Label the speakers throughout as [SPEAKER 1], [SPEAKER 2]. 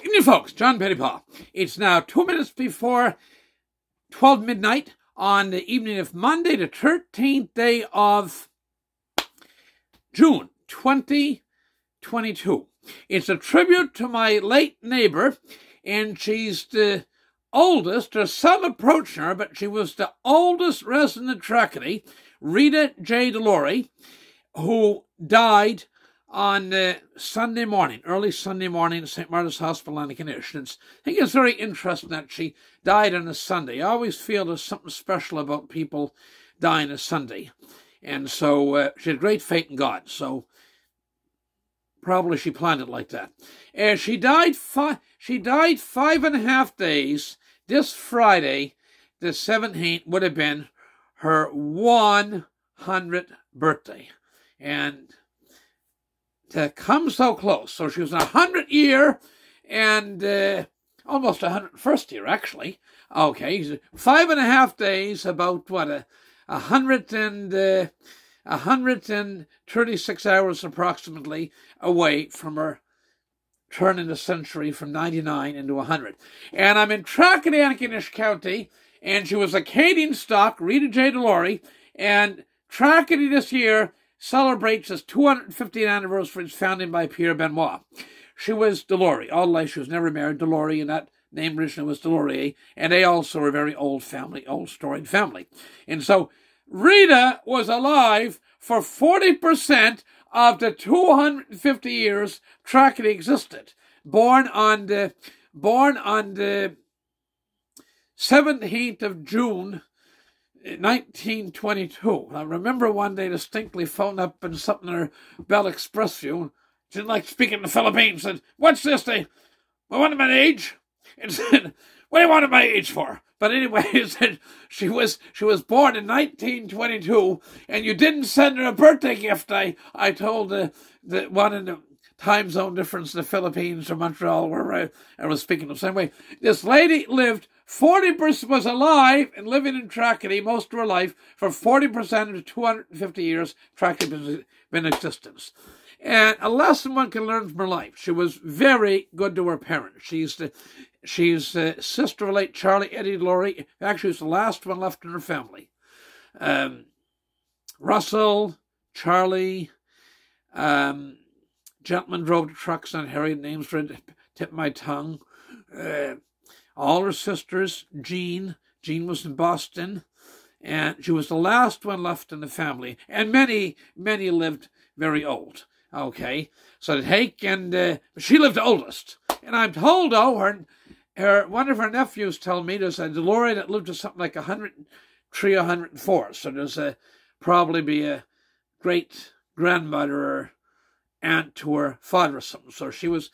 [SPEAKER 1] Evening, folks. John Pettipas. It's now 2 minutes before 12 midnight on the evening of Monday, the 13th day of June, 2022. It's a tribute to my late neighbor, and she's the oldest. There's some approaching her, but she was the oldest resident of Tracadie, Rita J. DeLorey, who died on Sunday morning, early Sunday morning at St. Martin's Hospital in Antigonish. I think it's very interesting that she died on a Sunday. I always feel there's something special about people dying on a Sunday. And so she had great faith in God, so probably she planned it like that. She died 5.5 days. This Friday, the 17th, would have been her 100th birthday. And to come so close. So she was in 100th year and almost 101st year, actually. Okay, 5.5 days, about what, 136 hours approximately away from her turning the century from 99 into 100. And I'm in Tracadie, Antigonish County, and she was a Acadian stock, Rita J. DeLorey, and Tracadie this year celebrates its 250th anniversary for its founding by Pierre Benoit. She was DeLorey. All life she was never married. DeLorey, and that name originally was DeLorey, and they also were a very old family, old storied family. And so Rita was alive for 40% of the 250 years Tracadie existed. Born on the 17th of June, 1922. I remember one day distinctly phoned up and something in her Bell Express view. She didn't like speaking in the Philippines. Said, "What's this? I wanted my age." And said, "What do you want my age for?" But anyway, he said she was born in 1922, and you didn't send her a birthday gift. I told the one in the time zone difference in the Philippines or Montreal, where I was speaking the same way. This lady lived 40%, was alive and living in Tracadie most of her life for 40% of the 250 years Tracadie has been in existence. And a lesson one can learn from her life. She was very good to her parents. She's the sister of late Charlie Eddie DeLorey. Actually, was the last one left in her family. Russell, Charlie, gentleman drove the trucks on Harriet, names for it, tip my tongue. All her sisters, Jean was in Boston, and she was the last one left in the family. And many lived very old. Okay, so to take and she lived the oldest. And I'm told, though, one of her nephews told me there's a DeLorey that lived to something like 103, 104. So there's probably be a great grandmother or aunt to her father or something. So she was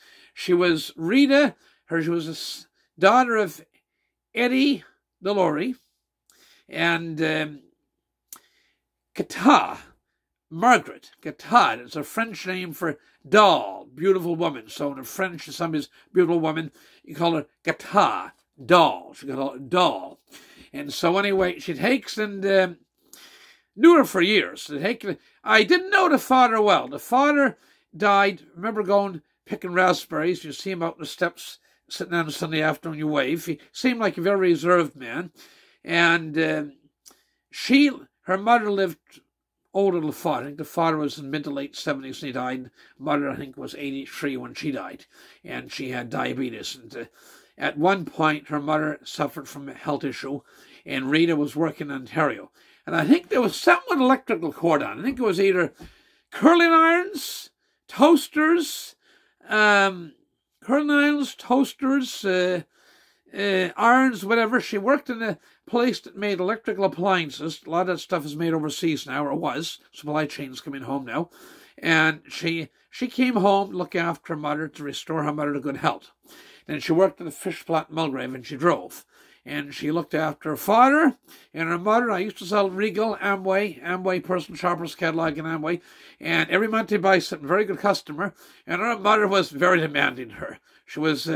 [SPEAKER 1] Rita. She was a daughter of Eddie DeLorey, and Gata, Margaret Gata. It's a French name for doll, beautiful woman. So in French, somebody's beautiful woman, you call her Gata, doll. She called her doll. And so anyway, she takes and knew her for years. I didn't know the father well. The father died. I remember going picking raspberries. You see him out on the steps sitting on a Sunday afternoon, you wave. He seemed like a very reserved man. And her mother lived older than the father. I think the father was in mid to late 70s when he died. Mother, I think, was 83 when she died. And she had diabetes. And at one point, her mother suffered from a health issue, and Rita was working in Ontario. And I think there was something with electrical cord on. I think it was either curling irons, toasters, irons, whatever. She worked in a place that made electrical appliances. A lot of that stuff is made overseas now, or was. Supply chains coming home now. And she came home to look after her mother, to restore her mother to good health. Then she worked in the fish plant in Mulgrave, and she drove. And she looked after her father and her mother. I used to sell Regal, Amway, Personal Shoppers Catalog and Amway. And every month they'd buy something, very good customer. And her mother was very demanding her. She was,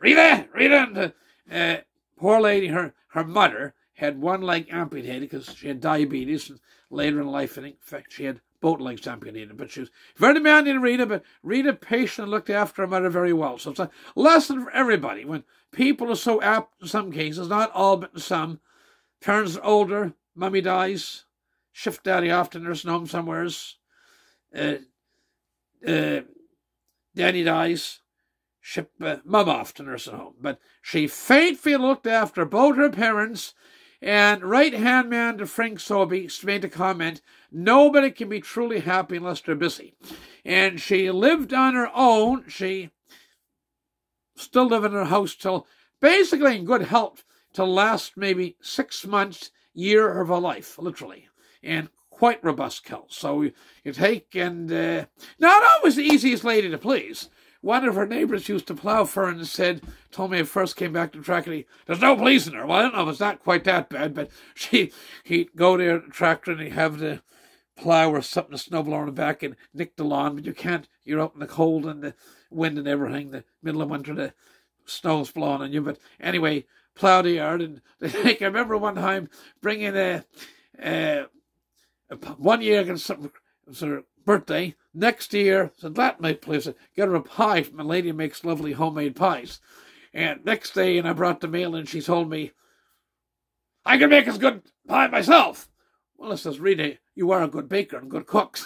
[SPEAKER 1] Rita, and poor lady, her mother had one leg amputated because she had diabetes. And later in life, I think, in fact, she had both legs amputated. But she was very demanding, Rita, but Rita patiently looked after her mother very well. So it's a lesson for everybody. When people are so apt in some cases, not all, but in some, parents are older, mummy dies, shift daddy off to nursing home somewheres, daddy dies, ship mum off to nursing home. But she faithfully looked after both her parents. And right-hand man to Frank Sobey made a comment, nobody can be truly happy unless they're busy. And she lived on her own. She still lived in her house till basically in good health till last maybe 6 months, year of her life, literally. And quite robust health. So you take and not always the easiest lady to please. One of her neighbours used to plough for her and told me I first came back to tractor, there's no pleasing her. Well, I don't know if it's not quite that bad, but he'd go there to the tractor and he'd have the plough or something, a snowblower on the back and nick the lawn, but you can't, you're out in the cold and the wind and everything, the middle of winter, the snow's blowing on you. But anyway, plough the yard. And I remember one time bringing one year against something, it was her birthday. Next year, said that might please her. Get her a pie from a lady who makes lovely homemade pies. And next day, and I brought the mail and she told me, I can make as good pie myself. Well, I says, Rita, you are a good baker and good cook.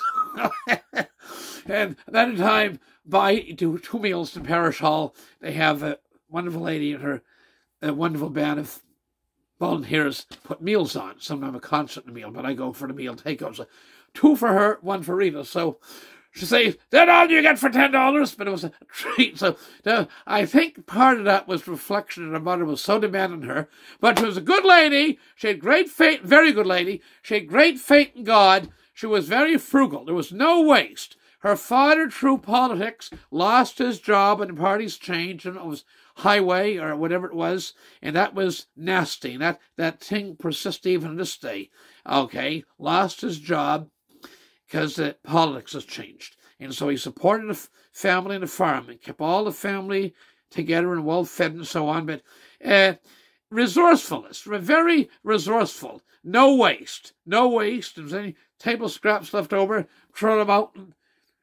[SPEAKER 1] And that time, by two meals to Parish Hall, they have a wonderful lady and her a wonderful band of volunteers put meals on. Sometimes a constant meal, but I go for the meal takeout. So 2 for her, 1 for Rita. So she says, "That all you get for $10?" But it was a treat. So I think part of that was reflection that her mother was so demanding her. But she was a good lady. She had great faith, very good lady. She had great faith in God. She was very frugal. There was no waste. Her father, through politics, lost his job and the parties changed, and it was highway or whatever it was, and that was nasty. And that thing persists even this day. Okay, lost his job because the politics has changed. And so he supported the family and the farm and kept all the family together and well fed and so on. But resourcefulness, very resourceful. No waste. No waste. If there's any table scraps left over, throw them out and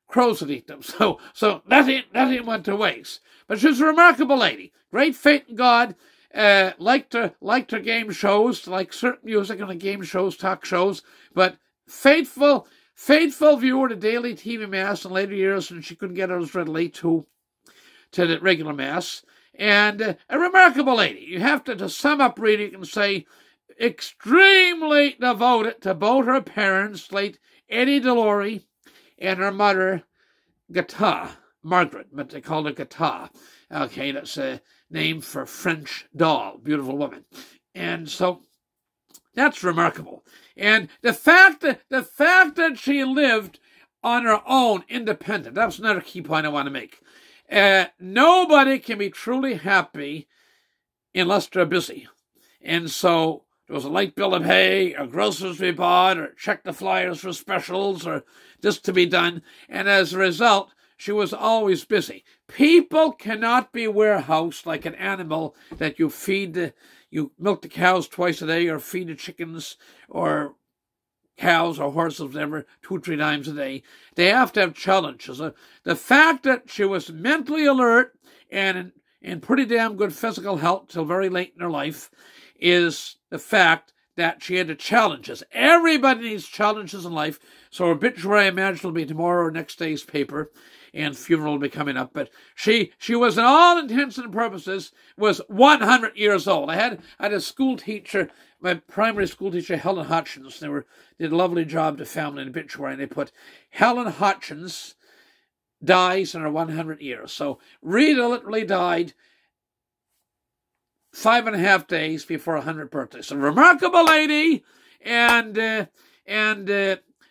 [SPEAKER 1] crows would eat them. So nothing went to waste. But she was a remarkable lady. Great faith in God. Liked her game shows, like certain music on the game shows, talk shows, but faithful viewer to daily TV Mass in later years, and she couldn't get us readily to the regular Mass. And a remarkable lady. You have to sum up, really, you can say, extremely devoted to both her parents, late Eddie DeLorey and her mother, Gata, Margaret, but they called her Gata. Okay, that's a name for French doll, beautiful woman. And so that's remarkable. And the fact that she lived on her own, independent, that's another key point I want to make. Nobody can be truly happy unless they're busy. And so there was a light bill of hay, or groceries to be bought, or check the flyers for specials, or this to be done. And as a result, she was always busy. People cannot be warehoused like an animal that you feed, you milk the cows twice a day, or feed the chickens, or cows or horses, whatever, 2 or 3 times a day. They have to have challenges. The fact that she was mentally alert and in pretty damn good physical health till very late in her life is the fact that she had the challenges. Everybody needs challenges in life. So her obituary, I imagine, will be tomorrow or next day's paper, and funeral will be coming up. But she was, in all intents and purposes, was 100 years old. I had a school teacher, my primary school teacher, Helen Hutchins. They did a lovely job to family in obituary, and they put Helen Hutchins dies in her 100 years. So Rita literally died 5.5 days before her 100th birthday. So remarkable lady, and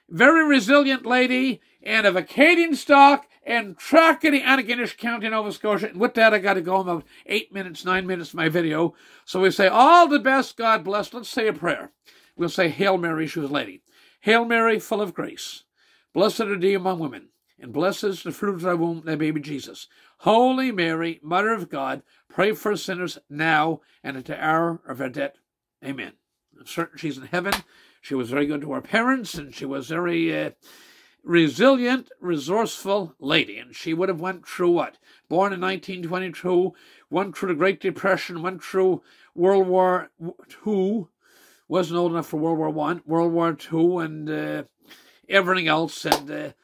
[SPEAKER 1] very resilient lady, and of Acadian stock, and Trackety, Antigonish County, Nova Scotia. And with that, I got to go. I'm about 8 minutes, 9 minutes my video. So we say, all the best, God bless. Let's say a prayer. We'll say, Hail Mary, she was a lady. Hail Mary, full of grace. Blessed are thee among women, and blessed is the fruit of thy womb, thy baby Jesus. Holy Mary, Mother of God, pray for us sinners now and at the hour of our death. Amen. I'm certain she's in heaven. She was very good to her parents, and she was very resilient, resourceful lady. And she would have went through what? Born in 1922, went through the Great Depression, went through World War II, wasn't old enough for World War I, World War II, and everything else, and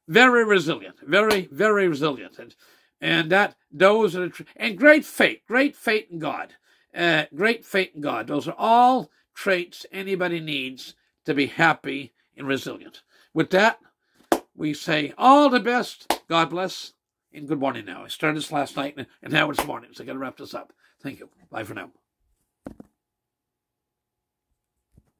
[SPEAKER 1] very resilient, very, very resilient. And that those are and great faith in God. Great faith in God. Those are all traits anybody needs to be happy and resilient. With that, we say all the best, God bless, and good morning now. I started this last night, and now it's morning, so I got to wrap this up. Thank you. Bye for now.